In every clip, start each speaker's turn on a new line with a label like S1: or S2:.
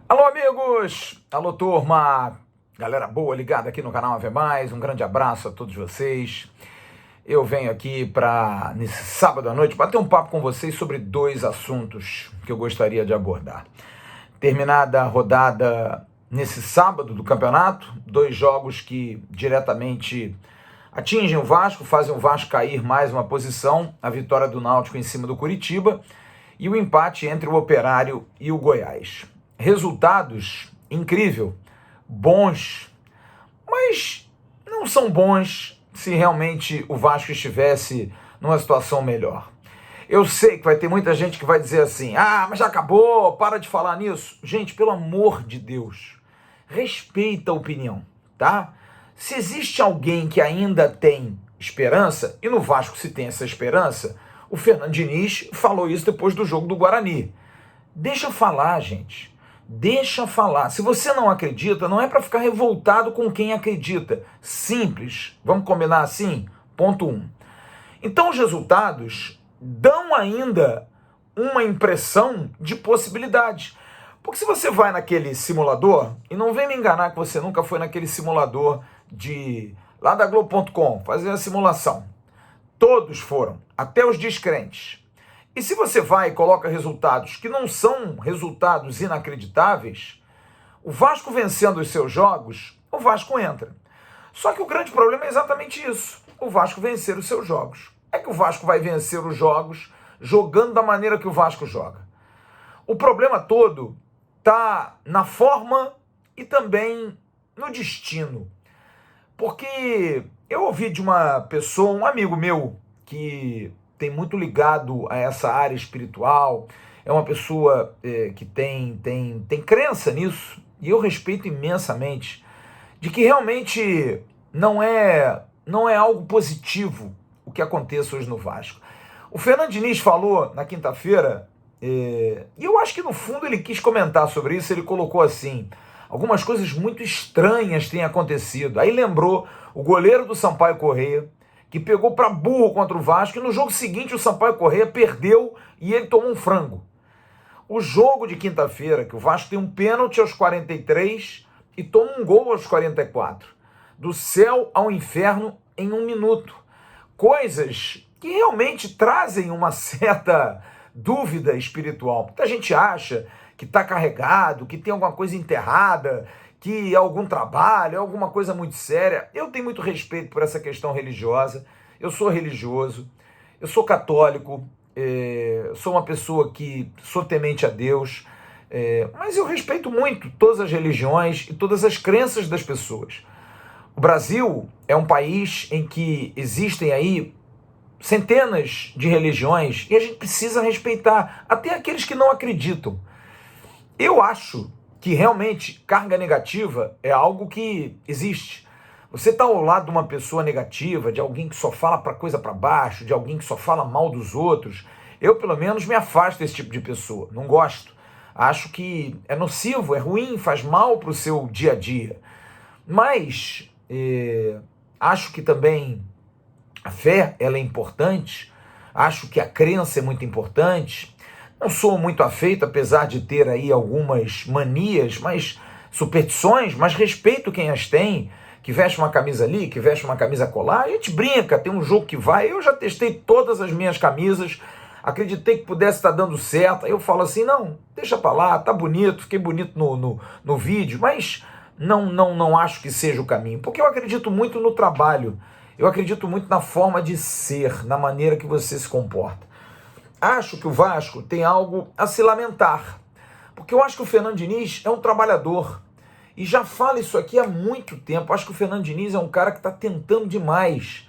S1: Alô, amigos! Alô, turma! Galera boa ligada aqui no canal Ave Mais, um grande abraço a todos vocês. Eu venho aqui para, nesse sábado à noite, bater um papo com vocês sobre dois assuntos que eu gostaria de abordar. Terminada a rodada nesse sábado do campeonato, dois jogos que diretamente atingem o Vasco, fazem o Vasco cair mais uma posição, a vitória do Náutico em cima do Curitiba e o empate entre o Operário e o Goiás. Resultados incrível, bons, mas não são bons se realmente o Vasco estivesse numa situação melhor. Eu sei que vai ter muita gente que vai dizer assim, mas já acabou, para de falar nisso. Gente, pelo amor de Deus, respeita a opinião, tá? Se existe alguém que ainda tem esperança, e no Vasco se tem essa esperança, o Fernando Diniz falou isso depois do jogo do Guarani. Deixa falar, gente. Deixa falar. Se você não acredita, não é para ficar revoltado com quem acredita. Simples. Vamos combinar assim? Ponto 1. Então os resultados dão ainda uma impressão de possibilidade. Porque se você vai naquele simulador, e não vem me enganar que você nunca foi naquele simulador lá da Globo.com, fazer a simulação. Todos foram, até os descrentes. E se você vai e coloca resultados que não são resultados inacreditáveis, o Vasco vencendo os seus jogos, o Vasco entra. Só que o grande problema é exatamente isso, o Vasco vencer os seus jogos. É que o Vasco vai vencer os jogos jogando da maneira que o Vasco joga. O problema todo está na forma e também no destino. Porque eu ouvi de uma pessoa, um amigo meu, que tem muito ligado a essa área espiritual, é uma pessoa que tem crença nisso, e eu respeito imensamente, de que realmente não é algo positivo o que aconteça hoje no Vasco. O Fernando Diniz falou na quinta-feira, e eu acho que no fundo ele quis comentar sobre isso, ele colocou assim, algumas coisas muito estranhas têm acontecido. Aí lembrou o goleiro do Sampaio Corrêa, que pegou para burro contra o Vasco, e no jogo seguinte o Sampaio Corrêa perdeu e ele tomou um frango. O jogo de quinta-feira, que o Vasco tem um pênalti aos 43 e toma um gol aos 44. Do céu ao inferno em 1 minuto. Coisas que realmente trazem uma certa dúvida espiritual. Muita gente acha que está carregado, que tem alguma coisa enterrada, que é algum trabalho, é alguma coisa muito séria. Eu tenho muito respeito por essa questão religiosa, eu sou religioso, eu sou católico, sou uma pessoa que sou temente a Deus, mas eu respeito muito todas as religiões e todas as crenças das pessoas. O Brasil é um país em que existem aí centenas de religiões e a gente precisa respeitar, até aqueles que não acreditam. Eu acho que realmente carga negativa é algo que existe. Você está ao lado de uma pessoa negativa, de alguém que só fala para coisa para baixo, de alguém que só fala mal dos outros, eu pelo menos me afasto desse tipo de pessoa, não gosto. Acho que é nocivo, é ruim, faz mal para o seu dia a dia. Mas acho que também a fé ela é importante, acho que a crença é muito importante. Não sou muito afeito, apesar de ter aí algumas manias, superstições, mas respeito quem as tem, que veste uma camisa ali, que veste uma camisa colar. A gente brinca, tem um jogo que vai. Eu já testei todas as minhas camisas, acreditei que pudesse estar dando certo. Aí eu falo assim, não, deixa pra lá, tá bonito, fiquei bonito no vídeo, mas não acho que seja o caminho, porque eu acredito muito no trabalho, eu acredito muito na forma de ser, na maneira que você se comporta. Acho que o Vasco tem algo a se lamentar, porque eu acho que o Fernando Diniz é um trabalhador, e já falo isso aqui há muito tempo. Acho que o Fernando Diniz é um cara que está tentando demais,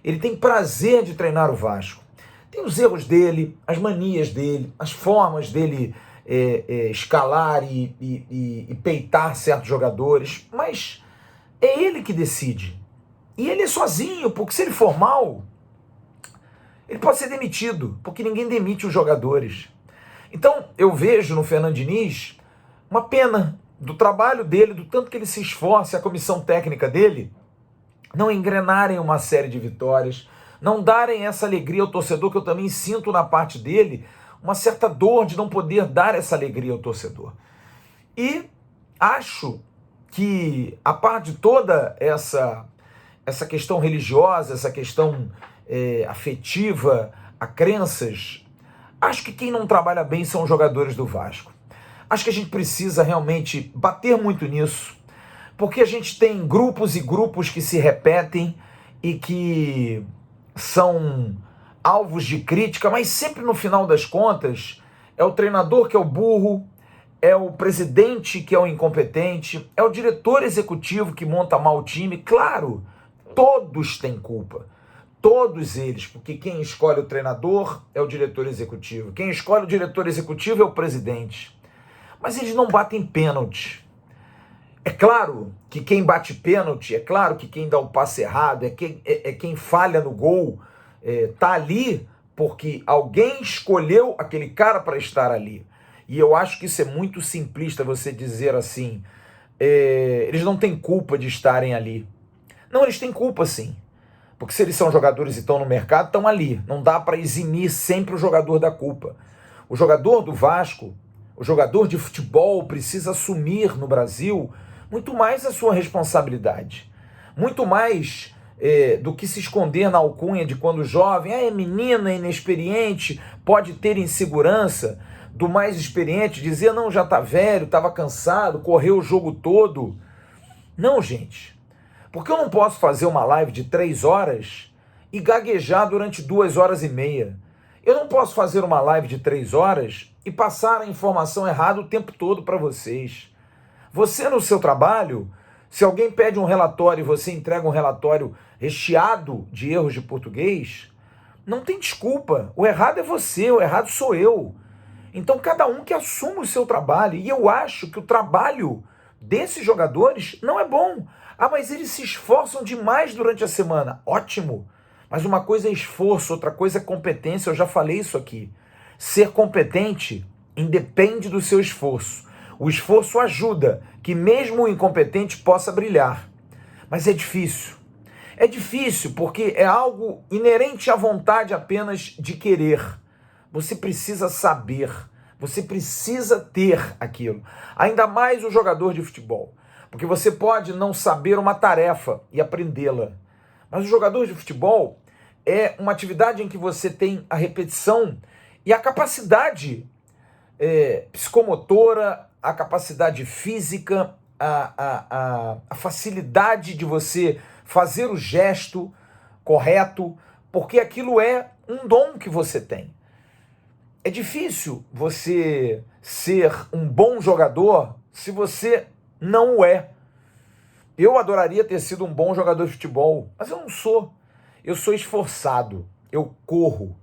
S1: ele tem prazer de treinar o Vasco, tem os erros dele, as manias dele, as formas dele escalar e peitar certos jogadores, mas é ele que decide, e ele é sozinho, porque se ele for mal, ele pode ser demitido, porque ninguém demite os jogadores. Então, eu vejo no Fernando Diniz uma pena do trabalho dele, do tanto que ele se esforça, a comissão técnica dele, não engrenarem uma série de vitórias, não darem essa alegria ao torcedor, que eu também sinto na parte dele, uma certa dor de não poder dar essa alegria ao torcedor. E acho que, a par de toda essa questão religiosa, essa questão afetiva, a crenças, acho que quem não trabalha bem são os jogadores do Vasco. Acho que a gente precisa realmente bater muito nisso, porque a gente tem grupos e grupos que se repetem e que são alvos de crítica, mas sempre no final das contas é o treinador que é o burro, é o presidente que é o incompetente, é o diretor executivo que monta mal o time. Claro, todos têm culpa. Todos eles, porque quem escolhe o treinador é o diretor executivo. Quem escolhe o diretor executivo é o presidente. Mas eles não batem pênalti. É claro que quem bate pênalti, é claro que quem dá o passe errado, quem falha no gol, tá ali porque alguém escolheu aquele cara para estar ali. E eu acho que isso é muito simplista, você dizer assim, eles não têm culpa de estarem ali. Não, eles têm culpa sim. Porque se eles são jogadores e estão no mercado, estão ali. Não dá para eximir sempre o jogador da culpa. O jogador do Vasco, o jogador de futebol precisa assumir no Brasil muito mais a sua responsabilidade. Muito mais do que se esconder na alcunha de quando jovem, é menino, é inexperiente, pode ter insegurança, do mais experiente dizer, não, já está velho, estava cansado, correu o jogo todo. Não, gente. Porque eu não posso fazer uma live de 3 horas e gaguejar durante 2 horas e meia. Eu não posso fazer uma live de 3 horas e passar a informação errada o tempo todo para vocês. Você no seu trabalho, se alguém pede um relatório e você entrega um relatório recheado de erros de português, não tem desculpa. O errado é você, o errado sou eu. Então cada um que assuma o seu trabalho. E eu acho que o trabalho desses jogadores não é bom. Ah, mas eles se esforçam demais durante a semana. Ótimo. Mas uma coisa é esforço, outra coisa é competência. Eu já falei isso aqui. Ser competente independe do seu esforço. O esforço ajuda que mesmo o incompetente possa brilhar. Mas é difícil. É difícil porque é algo inerente à vontade apenas de querer. Você precisa saber, você precisa ter aquilo. Ainda mais o jogador de futebol. Porque você pode não saber uma tarefa e aprendê-la. Mas o jogador de futebol é uma atividade em que você tem a repetição e a capacidade psicomotora, a capacidade física, a facilidade de você fazer o gesto correto, porque aquilo é um dom que você tem. É difícil você ser um bom jogador se você não o é. Eu adoraria ter sido um bom jogador de futebol, mas eu não sou. Eu sou esforçado, eu corro,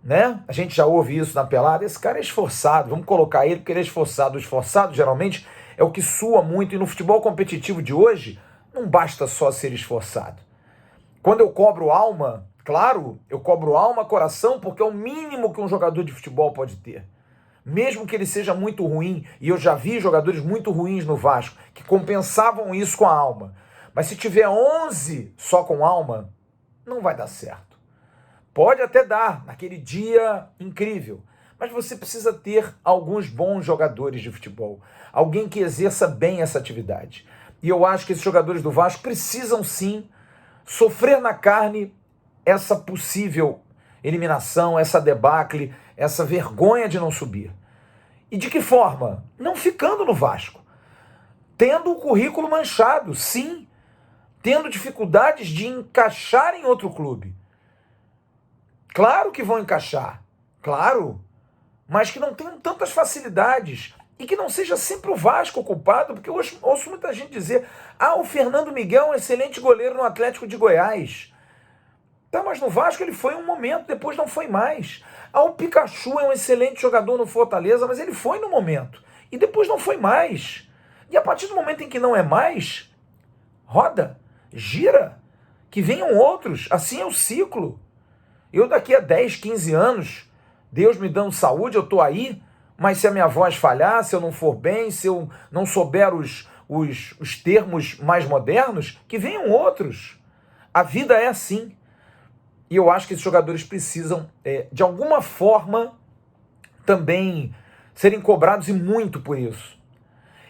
S1: né? A gente já ouve isso na pelada, esse cara é esforçado, vamos colocar ele porque ele é esforçado. O esforçado geralmente é o que sua muito, e no futebol competitivo de hoje não basta só ser esforçado. Quando eu cobro alma, claro, eu cobro alma, coração, porque é o mínimo que um jogador de futebol pode ter. Mesmo que ele seja muito ruim, e eu já vi jogadores muito ruins no Vasco, que compensavam isso com a alma. Mas se tiver 11 só com alma, não vai dar certo. Pode até dar, naquele dia incrível, mas você precisa ter alguns bons jogadores de futebol. Alguém que exerça bem essa atividade. E eu acho que esses jogadores do Vasco precisam sim sofrer na carne essa possível eliminação, essa debacle, essa vergonha de não subir. E de que forma? Não ficando no Vasco. Tendo o currículo manchado, sim. Tendo dificuldades de encaixar em outro clube. Claro que vão encaixar, claro. Mas que não tenham tantas facilidades. E que não seja sempre o Vasco o culpado, porque eu ouço muita gente dizer: ah, o Fernando Miguel é um excelente goleiro no Atlético de Goiás. Tá, mas no Vasco ele foi um momento, depois não foi mais. Ah, o Pikachu é um excelente jogador no Fortaleza, mas ele foi no momento. E depois não foi mais. E a partir do momento em que não é mais, roda, gira, que venham outros. Assim é o ciclo. Eu daqui a 10, 15 anos, Deus me dando saúde, eu estou aí, mas se a minha voz falhar, se eu não for bem, se eu não souber os termos mais modernos, que venham outros. A vida é assim. E eu acho que esses jogadores precisam, de alguma forma, também serem cobrados, e muito por isso.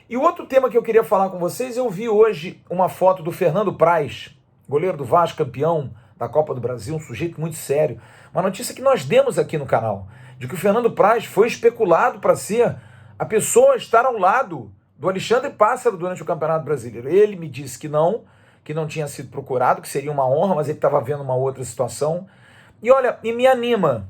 S1: E o outro tema que eu queria falar com vocês, eu vi hoje uma foto do Fernando Praz, goleiro do Vasco, campeão da Copa do Brasil, um sujeito muito sério. Uma notícia que nós demos aqui no canal, de que o Fernando Praz foi especulado para ser a pessoa a estar ao lado do Alexandre Pássaro durante o Campeonato Brasileiro. Ele me disse que não tinha sido procurado, que seria uma honra, mas ele estava vendo uma outra situação. E olha, e me anima.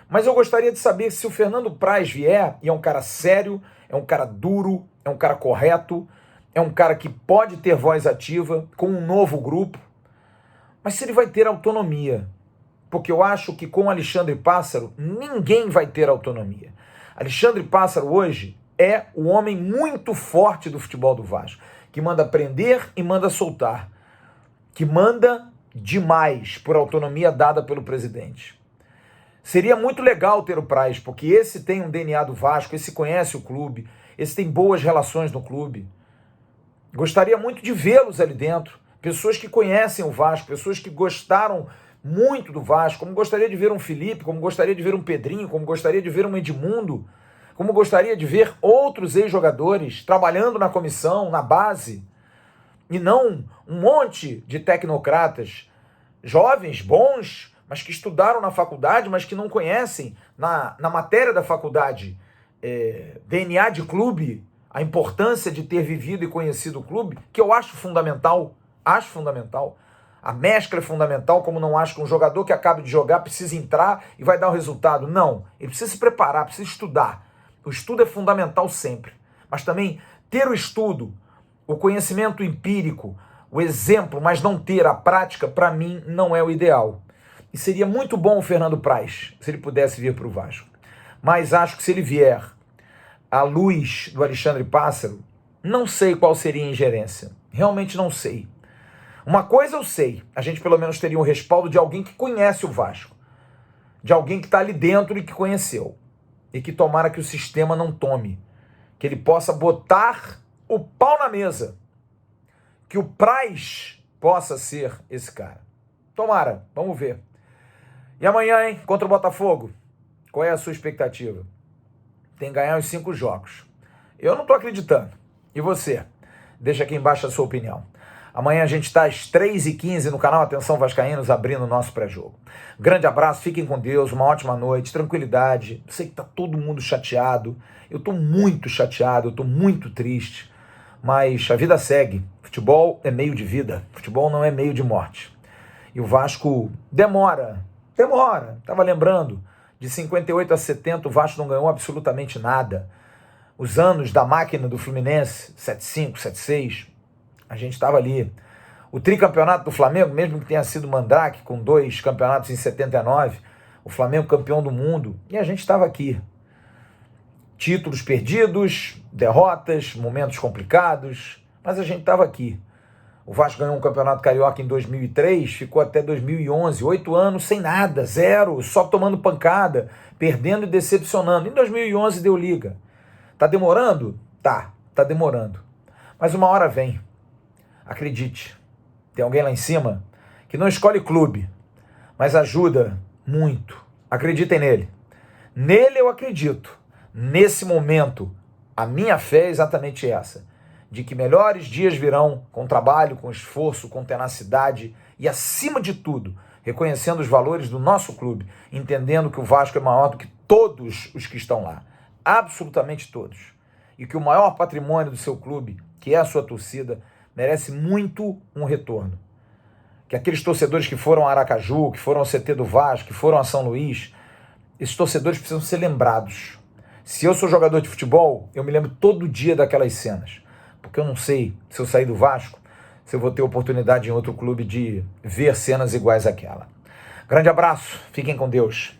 S1: Mas eu gostaria de saber se o Fernando Praz vier, e é um cara sério, é um cara duro, é um cara correto, é um cara que pode ter voz ativa com um novo grupo, mas se ele vai ter autonomia. Porque eu acho que com Alexandre Pássaro, ninguém vai ter autonomia. Alexandre Pássaro hoje é o homem muito forte do futebol do Vasco, que manda prender e manda soltar, que manda demais por autonomia dada pelo presidente. Seria muito legal ter o Praz, porque esse tem um DNA do Vasco, esse conhece o clube, esse tem boas relações no clube. Gostaria muito de vê-los ali dentro, pessoas que conhecem o Vasco, pessoas que gostaram muito do Vasco, como gostaria de ver um Felipe, como gostaria de ver um Pedrinho, como gostaria de ver um Edmundo, como gostaria de ver outros ex-jogadores trabalhando na comissão, na base, e não um monte de tecnocratas, jovens, bons, mas que estudaram na faculdade, mas que não conhecem na matéria da faculdade DNA de clube, a importância de ter vivido e conhecido o clube, que eu acho fundamental. A mescla é fundamental, como não acho que um jogador que acaba de jogar precisa entrar e vai dar o resultado. Não, ele precisa se preparar, precisa estudar. O estudo é fundamental sempre, mas também ter o estudo, o conhecimento empírico, o exemplo, mas não ter a prática, para mim, não é o ideal. E seria muito bom o Fernando Praz, se ele pudesse vir para o Vasco. Mas acho que se ele vier à luz do Alexandre Pássaro, não sei qual seria a ingerência. Realmente não sei. Uma coisa eu sei, a gente pelo menos teria um respaldo de alguém que conhece o Vasco, de alguém que está ali dentro e que conheceu, e que tomara que o sistema não tome, que ele possa botar o pau na mesa, que o Praz possa ser esse cara. Tomara, vamos ver. E amanhã, hein, contra o Botafogo, qual é a sua expectativa? Tem que ganhar os 5 jogos. Eu não estou acreditando. E você? Deixa aqui embaixo a sua opinião. Amanhã a gente está às 3h15 no canal Atenção Vascaínos, abrindo o nosso pré-jogo. Grande abraço, fiquem com Deus, uma ótima noite, tranquilidade. Sei que está todo mundo chateado. Eu estou muito chateado, eu estou muito triste. Mas a vida segue. Futebol é meio de vida. Futebol não é meio de morte. E o Vasco demora. Estava lembrando, de 58 a 70 o Vasco não ganhou absolutamente nada. Os anos da máquina do Fluminense, 75, 76, a gente estava ali. O tricampeonato do Flamengo, mesmo que tenha sido Mandrake, com 2 campeonatos em 79, o Flamengo campeão do mundo, e a gente estava aqui. Títulos perdidos, derrotas, momentos complicados, mas a gente estava aqui. O Vasco ganhou um campeonato carioca em 2003, ficou até 2011, 8 anos sem nada, 0, só tomando pancada, perdendo e decepcionando. Em 2011 deu liga. Tá demorando? Tá demorando. Mas uma hora vem. Acredite, tem alguém lá em cima que não escolhe clube, mas ajuda muito. Acreditem nele. Nele eu acredito. Nesse momento, a minha fé é exatamente essa. De que melhores dias virão com trabalho, com esforço, com tenacidade e, acima de tudo, reconhecendo os valores do nosso clube, entendendo que o Vasco é maior do que todos os que estão lá, absolutamente todos, e que o maior patrimônio do seu clube, que é a sua torcida, merece muito um retorno. Que aqueles torcedores que foram a Aracaju, que foram ao CT do Vasco, que foram a São Luís, esses torcedores precisam ser lembrados. Se eu sou jogador de futebol, eu me lembro todo dia daquelas cenas. Porque eu não sei, se eu sair do Vasco, se eu vou ter oportunidade em outro clube de ver cenas iguais àquela. Grande abraço, fiquem com Deus.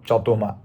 S1: Tchau, turma.